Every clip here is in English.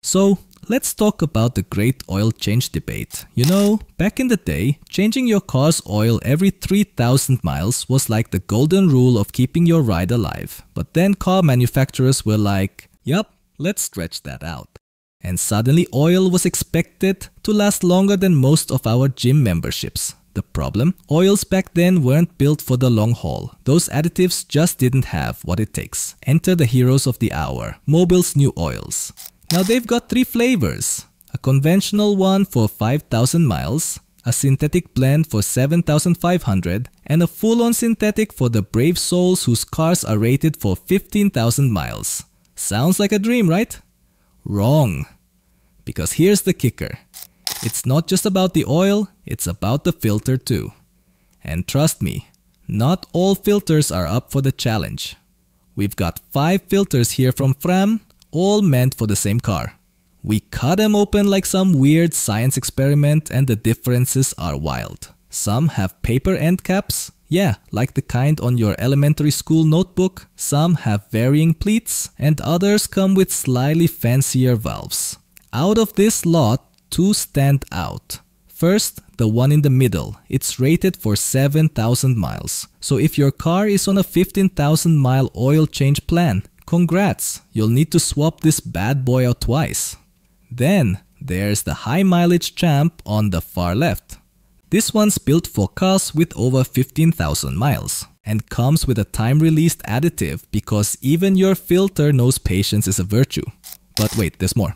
So, let's talk about the great oil change debate. You know, back in the day, changing your car's oil every 3,000 miles was like the golden rule of keeping your ride alive. But then car manufacturers were like, yup, let's stretch that out. And suddenly oil was expected to last longer than most of our gym memberships. The problem? Oils back then weren't built for the long haul. Those additives just didn't have what it takes. Enter the heroes of the hour, Mobil's new oils. Now they've got 3 flavors. A conventional one for 5,000 miles, a synthetic blend for 7,500, and a full-on synthetic for the brave souls whose cars are rated for 15,000 miles. Sounds like a dream, right? Wrong. Because here's the kicker. It's not just about the oil, it's about the filter too. And trust me, not all filters are up for the challenge. We've got 5 filters here from Fram, all meant for the same car. We cut them open like some weird science experiment and the differences are wild. Some have paper end caps, yeah, like the kind on your elementary school notebook. Some have varying pleats and others come with slightly fancier valves. Out of this lot, 2 stand out. First, the one in the middle. It's rated for 7,000 miles. So if your car is on a 15,000 mile oil change plan, congrats, you'll need to swap this bad boy out twice. Then, there's the high mileage champ on the far left. This one's built for cars with over 15,000 miles and comes with a time-released additive because even your filter knows patience is a virtue. But wait, there's more.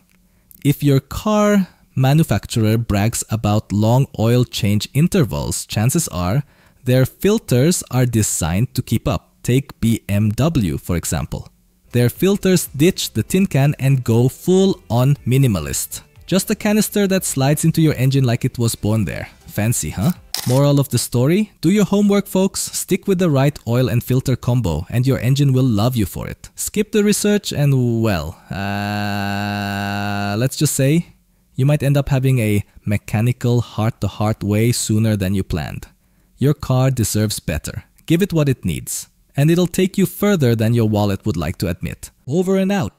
If your car manufacturer brags about long oil change intervals, chances are their filters are designed to keep up. Take BMW for example. Their filters ditch the tin can and go full-on minimalist. Just a canister that slides into your engine like it was born there. Fancy, huh? Moral of the story? Do your homework, folks. Stick with the right oil and filter combo and your engine will love you for it. Skip the research and well, let's just say you might end up having a mechanical heart-to-heart way sooner than you planned. Your car deserves better. Give it what it needs. And it'll take you further than your wallet would like to admit. Over and out.